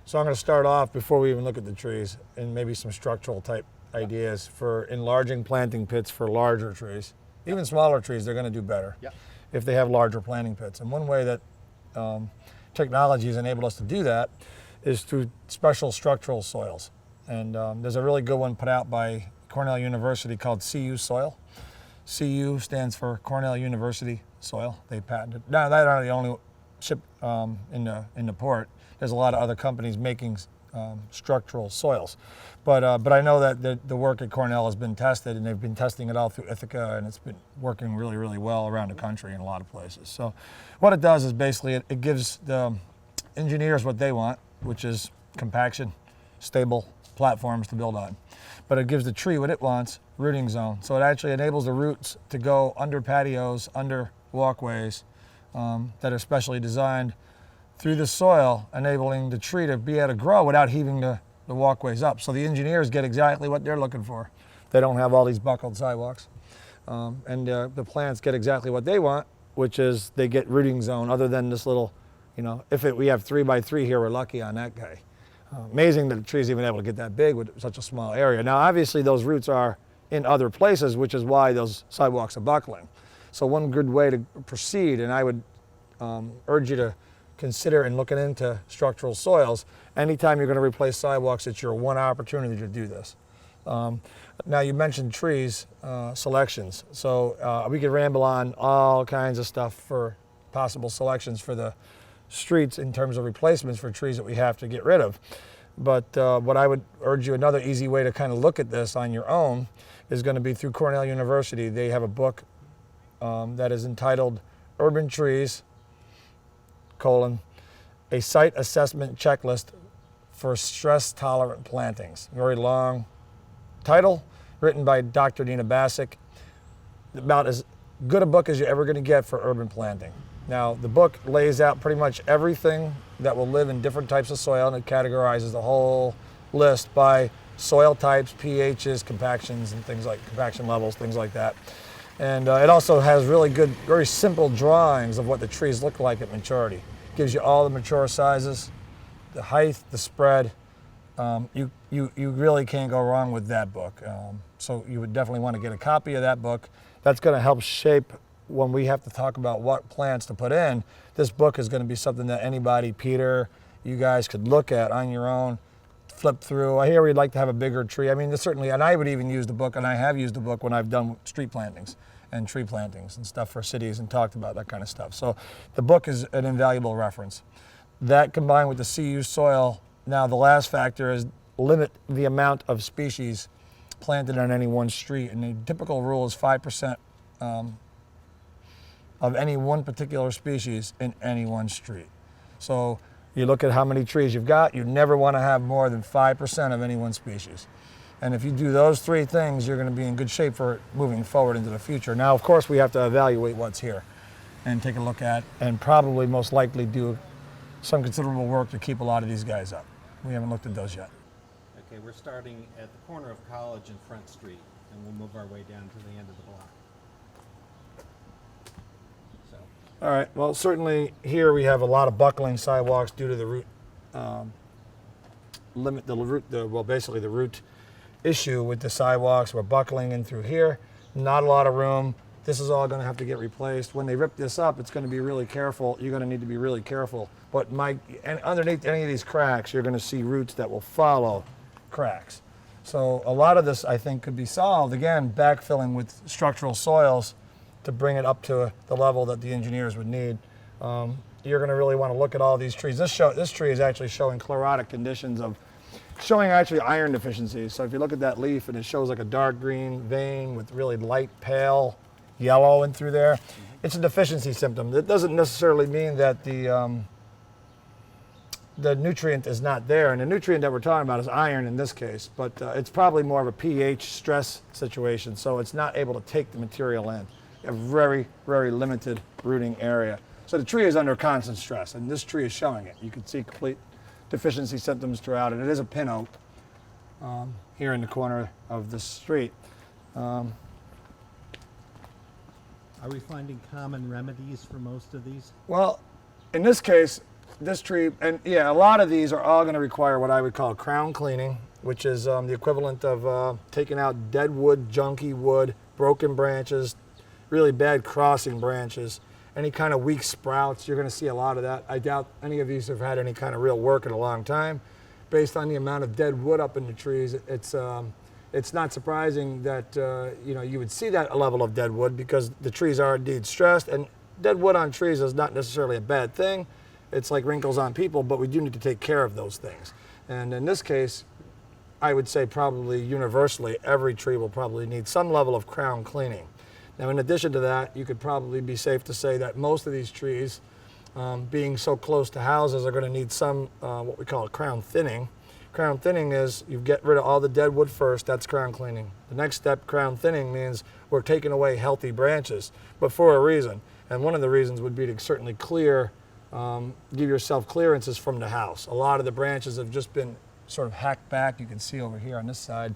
So I'm going to start off, before we even look at the trees, and maybe some structural type ideas for enlarging planting pits for larger trees. Even smaller trees, they're going to do better if they have larger planting pits. And one way that technology has enabled us to do that is through special structural soils. And there's a really good one put out by Cornell University called CU Soil. CU stands for Cornell University Soil. They patented. Now, they're not the only ship in the port. There's a lot of other companies making structural soils. But I know that the work at Cornell has been tested, and they've been testing it all through Ithaca, and it's been working really, really well around the country in a lot of places. So what it does is basically it gives the engineers what they want, which is compaction, stable platforms to build on. But it gives the tree what it wants, rooting zone. So it actually enables the roots to go under patios, under walkways that are specially designed through the soil, enabling the tree to be able to grow without heaving the walkways up. So the engineers get exactly what they're looking for. They don't have all these buckled sidewalks. And the plants get exactly what they want, which is they get rooting zone other than this little, we have 3x3 here, we're lucky on that guy. Amazing that the tree's even able to get that big with such a small area. Now, obviously, those roots are in other places, which is why those sidewalks are buckling. So one good way to proceed, and I would urge you to consider in looking into structural soils, anytime you're going to replace sidewalks, it's your one opportunity to do this. Now, you mentioned trees selections. So we could ramble on all kinds of stuff for possible selections for the streets in terms of replacements for trees that we have to get rid of. But what I would urge you, another easy way to kind of look at this on your own is going to be through Cornell University. They have a book that is entitled Urban Trees, a Site Assessment Checklist for Stress-Tolerant Plantings. Very long title, written by Dr. Dina Bassick. About as good a book as you're ever going to get for urban planting. Now, the book lays out pretty much everything that will live in different types of soil, and it categorizes the whole list by soil types, pHs, compactions, and things like compaction levels, things like that. And it also has really good, very simple drawings of what the trees look like at maturity. Gives you all the mature sizes, the height, the spread. You really can't go wrong with that book. So you would definitely want to get a copy of that book. That's going to help shape when we have to talk about what plants to put in. This book is going to be something that anybody, Peter, you guys could look at on your own, flip through. I hear we'd like to have a bigger tree. I mean, certainly, and I would even use the book, and I have used the book when I've done street plantings and tree plantings and stuff for cities and talked about that kind of stuff. So the book is an invaluable reference. That combined with the CU soil, now the last factor is limit the amount of species planted on any one street. And the typical rule is 5% of any one particular species in any one street. So you look at how many trees you've got, you never want to have more than 5% of any one species. And if you do those three things, you're going to be in good shape for moving forward into the future. Now, of course, we have to evaluate what's here and take a look at, and probably most likely do some considerable work to keep a lot of these guys up. We haven't looked at those yet. Okay, we're starting at the corner of College and Front Street, and we'll move our way down to the end of the block. So. All right, well, certainly here we have a lot of buckling sidewalks due to the root basically the root issue with the sidewalks. We're buckling in through here, not a lot of room. This is all going to have to get replaced. When they rip this up, it's going to be really careful. You're going to need to be really careful. But and underneath any of these cracks, you're going to see roots that will follow cracks. So a lot of this, I think, could be solved, again, backfilling with structural soils to bring it up to the level that the engineers would need. You're going to really want to look at all these trees. This tree is actually showing chlorotic conditions of showing actually iron deficiencies. So if you look at that leaf and it shows like a dark green vein with really light pale yellow in through there, it's a deficiency symptom. That doesn't necessarily mean that the nutrient is not there. And the nutrient that we're talking about is iron in this case, but it's probably more of a pH stress situation. So it's not able to take the material in. A very, very limited rooting area. So the tree is under constant stress, and this tree is showing it. You can see complete deficiency symptoms throughout it. It is a pin oak here in the corner of the street. Are we finding common remedies for most of these? Well, in this case, this tree, and yeah, a lot of these are all going to require what I would call crown cleaning, which is the equivalent of taking out dead wood, junky wood, broken branches, really bad crossing branches, any kind of weak sprouts. You're going to see a lot of that. I doubt any of these have had any kind of real work in a long time. Based on the amount of dead wood up in the trees, it's not surprising that you would see that level of dead wood because the trees are indeed stressed, and dead wood on trees is not necessarily a bad thing. It's like wrinkles on people, but we do need to take care of those things. And in this case, I would say probably universally, every tree will probably need some level of crown cleaning. Now, in addition to that, you could probably be safe to say that most of these trees, being so close to houses, are going to need some what we call crown thinning. Crown thinning is you get rid of all the dead wood first, that's crown cleaning. The next step, crown thinning, means we're taking away healthy branches, but for a reason. And one of the reasons would be to certainly give yourself clearances from the house. A lot of the branches have just been sort of hacked back. You can see over here on this side,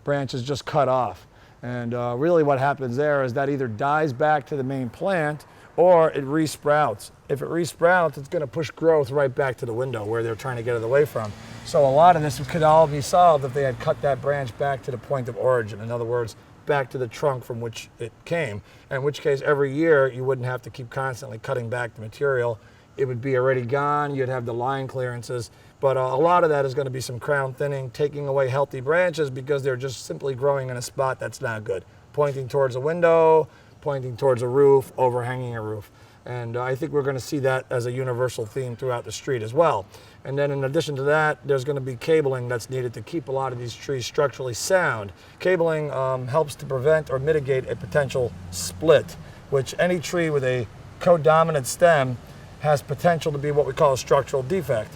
branches just cut off. And really what happens there is that either dies back to the main plant or it resprouts. If it resprouts, it's going to push growth right back to the window where they're trying to get it away from. So a lot of this could all be solved if they had cut that branch back to the point of origin. In other words, back to the trunk from which it came. In which case, every year, you wouldn't have to keep constantly cutting back the material. It would be already gone. You'd have the line clearances. But a lot of that is going to be some crown thinning, taking away healthy branches because they're just simply growing in a spot that's not good. Pointing towards a window, pointing towards a roof, overhanging a roof. And I think we're going to see that as a universal theme throughout the street as well. And then in addition to that, there's going to be cabling that's needed to keep a lot of these trees structurally sound. Cabling helps to prevent or mitigate a potential split, which any tree with a codominant stem has potential to be what we call a structural defect.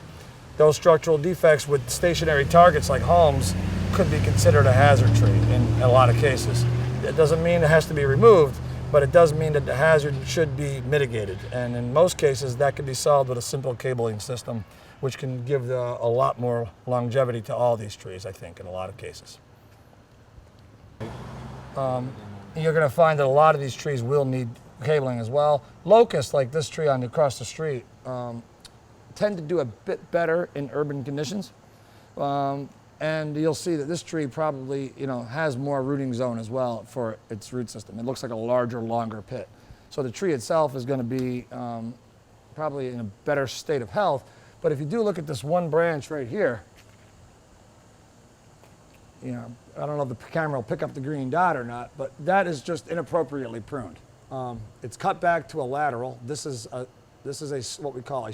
Those structural defects with stationary targets like homes could be considered a hazard tree in a lot of cases. It doesn't mean it has to be removed, but it does mean that the hazard should be mitigated. And in most cases, that can be solved with a simple cabling system, which can give a lot more longevity to all these trees, I think, in a lot of cases. You're going to find that a lot of these trees will need cabling as well. Locusts, like this tree across the street, tend to do a bit better in urban conditions. And you'll see that this tree probably, has more rooting zone as well for its root system. It looks like a larger, longer pit. So the tree itself is going to be probably in a better state of health. But if you do look at this one branch right here, I don't know if the camera will pick up the green dot or not, but that is just inappropriately pruned. It's cut back to a lateral. This is what we call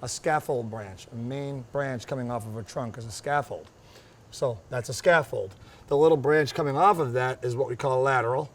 a scaffold branch. A main branch coming off of a trunk is a scaffold. So that's a scaffold. The little branch coming off of that is what we call a lateral.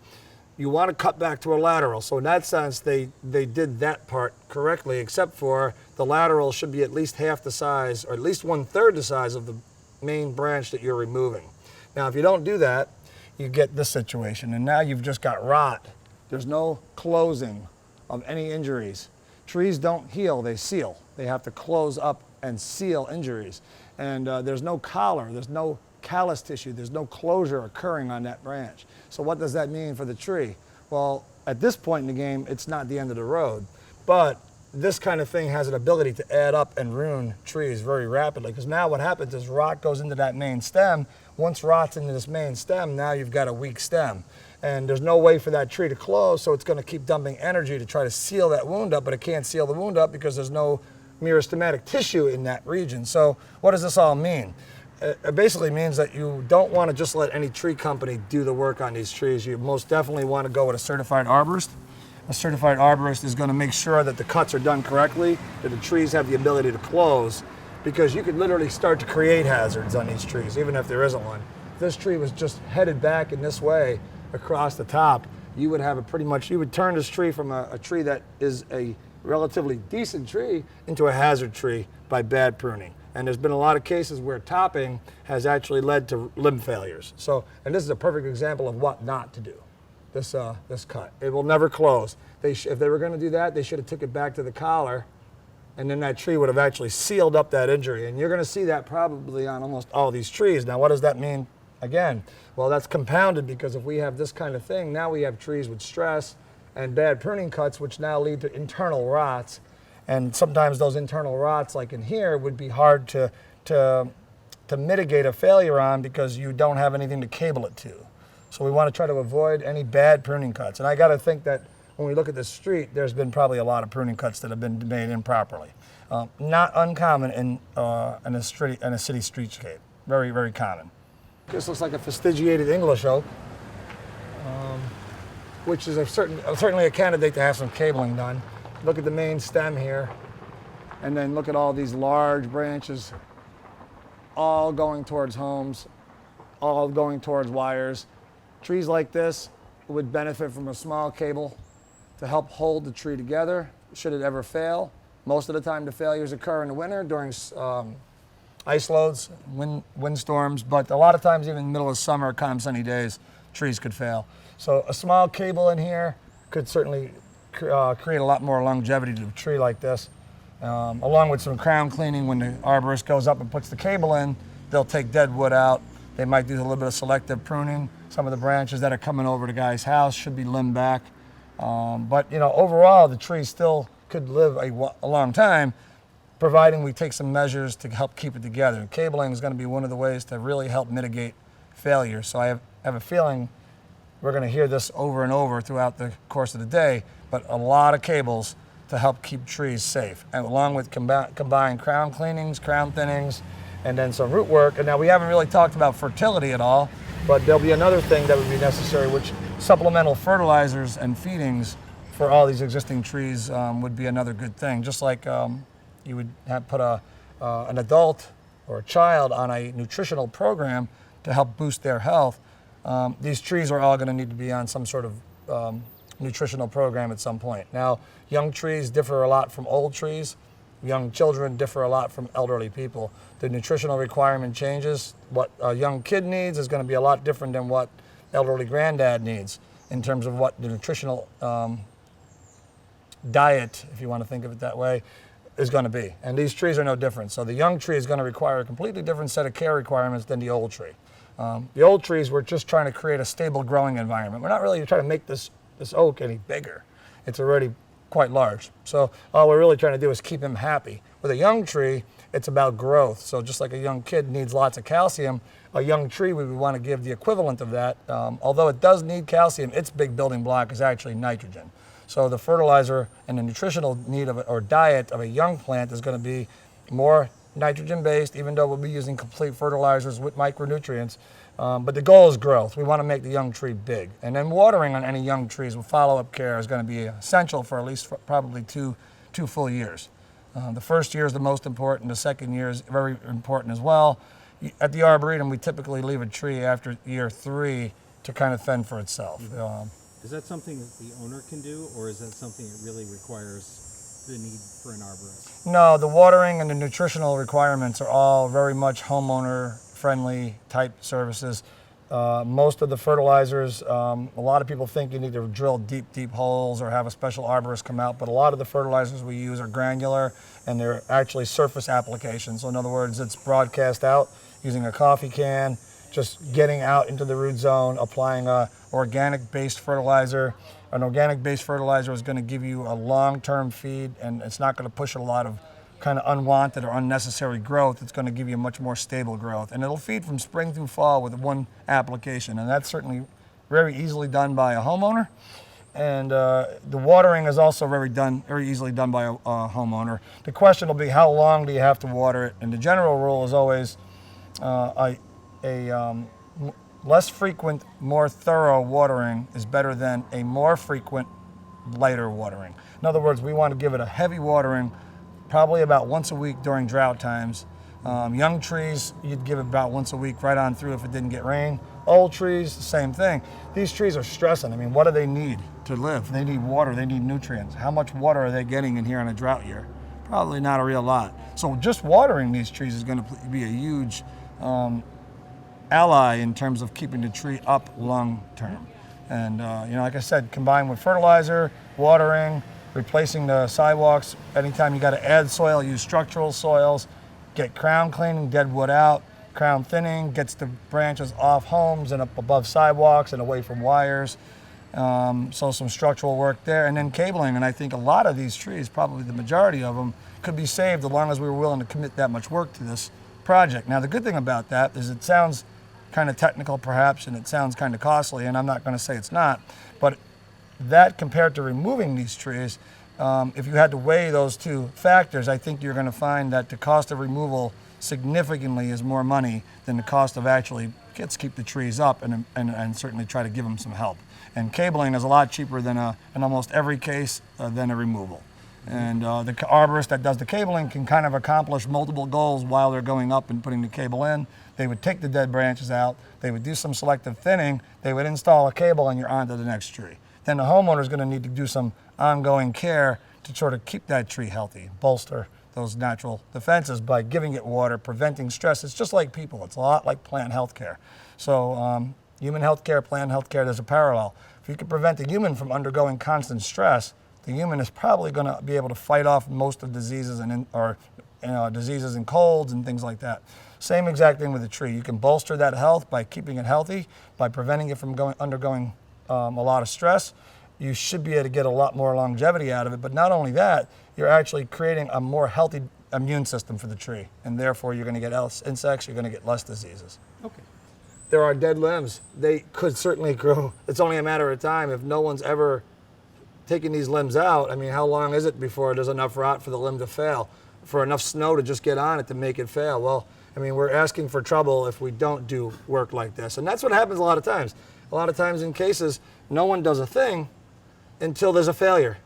You want to cut back to a lateral. So in that sense, they did that part correctly, except for the lateral should be at least half the size, or at least 1/3 the size of the main branch that you're removing. Now, if you don't do that, you get this situation, and now you've just got rot. There's no closing of any injuries. Trees don't heal, they seal. They have to close up and seal injuries. And there's no collar, there's no callus tissue, there's no closure occurring on that branch. So what does that mean for the tree? Well, at this point in the game, it's not the end of the road, but this kind of thing has an ability to add up and ruin trees very rapidly, because now what happens is rot goes into that main stem. Once rot's into this main stem, now you've got a weak stem. And there's no way for that tree to close, so it's going to keep dumping energy to try to seal that wound up, but it can't seal the wound up because there's no meristematic tissue in that region. So what does this all mean? It basically means that you don't want to just let any tree company do the work on these trees. You most definitely want to go with a certified arborist. A certified arborist is going to make sure that the cuts are done correctly, that the trees have the ability to close, because you could literally start to create hazards on these trees, even if there isn't one. If this tree was just headed back in this way across the top, you would have you would turn this tree from a tree that is a relatively decent tree into a hazard tree by bad pruning. And there's been a lot of cases where topping has actually led to limb failures. So, and this is a perfect example of what not to do. This cut. It will never close. If they were going to do that, they should have took it back to the collar, and then that tree would have actually sealed up that injury. And you're going to see that probably on almost all these trees. Now, what does that mean? Again, well, that's compounded because if we have this kind of thing, now we have trees with stress and bad pruning cuts, which now lead to internal rots. And sometimes those internal rots, like in here, would be hard to mitigate a failure on because you don't have anything to cable it to. So we want to try to avoid any bad pruning cuts. And I got to think that when we look at this street, there's been probably a lot of pruning cuts that have been made improperly. Not uncommon in a city streetscape. Very, very common. This looks like a fastigiated English oak, which is certainly a candidate to have some cabling done. Look at the main stem here, and then look at all these large branches, all going towards homes, all going towards wires. Trees like this would benefit from a small cable to help hold the tree together should it ever fail. Most of the time the failures occur in the winter during ice loads, windstorms, but a lot of times even in the middle of summer, calm sunny days, trees could fail. So a small cable in here could certainly create a lot more longevity to a tree like this. Along with some crown cleaning, when the arborist goes up and puts the cable in, they'll take dead wood out. They might do a little bit of selective pruning. Some of the branches that are coming over the guy's house should be limbed back. But overall, the tree still could live a long time, providing we take some measures to help keep it together. And cabling is going to be one of the ways to really help mitigate failure. So I have a feeling we're going to hear this over and over throughout the course of the day, but a lot of cables to help keep trees safe, and along with combined crown cleanings, crown thinnings, and then some root work. And now we haven't really talked about fertility at all, but there'll be another thing that would be necessary, which supplemental fertilizers and feedings for all these existing trees would be another good thing. Just like you would have put an adult or a child on a nutritional program to help boost their health, these trees are all going to need to be on some sort of nutritional program at some point. Now, young trees differ a lot from old trees. Young children differ a lot from elderly people. The nutritional requirement changes. What a young kid needs is going to be a lot different than what elderly granddad needs in terms of what the nutritional diet, if you want to think of it that way, is going to be. And these trees are no different. So the young tree is going to require a completely different set of care requirements than the old tree. The old trees, we're just trying to create a stable growing environment. We're not really trying to make this oak any bigger. It's already quite large. So all we're really trying to do is keep him happy. With a young tree, it's about growth. So just like a young kid needs lots of calcium, a young tree, we would want to give the equivalent of that. Although it does need calcium, its big building block is actually nitrogen. So the fertilizer and the nutritional need of or diet of a young plant is going to be more nitrogen-based, even though we'll be using complete fertilizers with micronutrients. But the goal is growth. We want to make the young tree big. And then watering on any young trees with follow-up care is going to be essential for at least probably two full years. The first year is the most important. The second year is very important as well. At the Arboretum, we typically leave a tree after year 3 to kind of fend for itself. Is that something that the owner can do, or is that something that really requires the need for an arborist? No, the watering and the nutritional requirements are all very much homeowner-friendly type services. Most of the fertilizers, a lot of people think you need to drill deep holes or have a special arborist come out, but a lot of the fertilizers we use are granular and they're actually surface applications. So in other words, it's broadcast out using a coffee can, just getting out into the root zone, applying a organic-based fertilizer. An organic-based fertilizer is going to give you a long-term feed, and it's not going to push a lot of kind of unwanted or unnecessary growth. It's going to give you a much more stable growth. And it'll feed from spring through fall with one application, and that's certainly very easily done by a homeowner. And the watering is also very easily done by a homeowner. The question will be, how long do you have to water it? And the general rule is always less frequent, more thorough watering is better than a more frequent, lighter watering. In other words, we want to give it a heavy watering, probably about once a week during drought times. Young trees, you'd give it about once a week right on through if it didn't get rain. Old trees, the same thing. These trees are stressing. I mean, what do they need to live? They need water, they need nutrients. How much water are they getting in here in a drought year? Probably not a real lot. So just watering these trees is going to be a huge ally in terms of keeping the tree up long term. And like I said, combined with fertilizer, watering, replacing the sidewalks. Anytime you got to add soil, use structural soils. Get crown cleaning, dead wood out. Crown thinning gets the branches off homes and up above sidewalks and away from wires. So some structural work there, and then cabling. And I think a lot of these trees, probably the majority of them, could be saved as long as we were willing to commit that much work to this project. Now, the good thing about that is it sounds kind of technical perhaps, and it sounds kind of costly, and I'm not going to say it's not, but that compared to removing these trees, if you had to weigh those two factors, I think you're going to find that the cost of removal significantly is more money than the cost of actually keep the trees up and certainly try to give them some help. And cabling is a lot cheaper than in almost every case than a removal. And the arborist that does the cabling can kind of accomplish multiple goals while they're going up and putting the cable in. They would take the dead branches out, they would do some selective thinning, they would install a cable, and you're on to the next tree. Then the homeowner is going to need to do some ongoing care to sort of keep that tree healthy, bolster those natural defenses by giving it water, preventing stress. It's just like people. It's a lot like plant health care. So human health care, plant health care, there's a parallel. If you can prevent the human from undergoing constant stress, the human is probably going to be able to fight off most of diseases diseases and colds and things like that. Same exact thing with a tree. You can bolster that health by keeping it healthy, by preventing it from undergoing a lot of stress. You should be able to get a lot more longevity out of it. But not only that, you're actually creating a more healthy immune system for the tree, and therefore you're going to get less insects, you're going to get less diseases. Okay. There are dead limbs. They could certainly grow. It's only a matter of time. If no one's ever taking these limbs out, I mean, how long is it before there's enough rot for the limb to fail, for enough snow to just get on it to make it fail? Well, I mean, we're asking for trouble if we don't do work like this. And that's what happens a lot of times. A lot of times in cases, no one does a thing until there's a failure.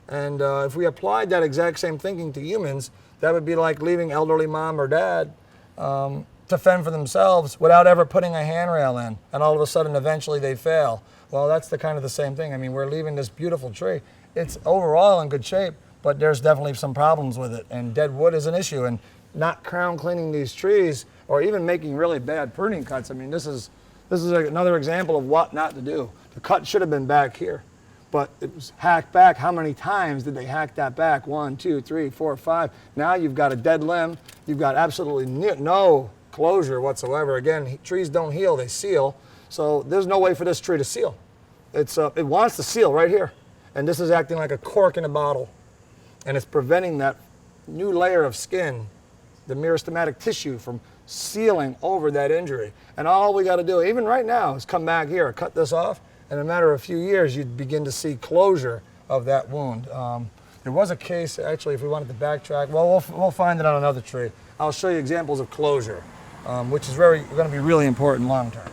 And if we applied that exact same thinking to humans, that would be like leaving elderly mom or dad to fend for themselves without ever putting a handrail in. And all of a sudden, eventually they fail. Well, that's the kind of the same thing. I mean, we're leaving this beautiful tree. It's overall in good shape, but there's definitely some problems with it. And dead wood is an issue. And not crown cleaning these trees or even making really bad pruning cuts. I mean, this is another example of what not to do. The cut should have been back here, but it was hacked back. How many times did they hack that back? 1, 2, 3, 4, 5. Now you've got a dead limb. You've got absolutely no closure whatsoever. Again, trees don't heal, they seal. So there's no way for this tree to seal. It wants to seal right here. And this is acting like a cork in a bottle. And it's preventing that new layer of skin, the meristematic tissue, from sealing over that injury. And all we got to do, even right now, is come back here, cut this off, and in a matter of a few years, you'd begin to see closure of that wound. There was a case, actually, if we wanted to backtrack, well, we'll find it on another tree. I'll show you examples of closure, which is going to be really important long term.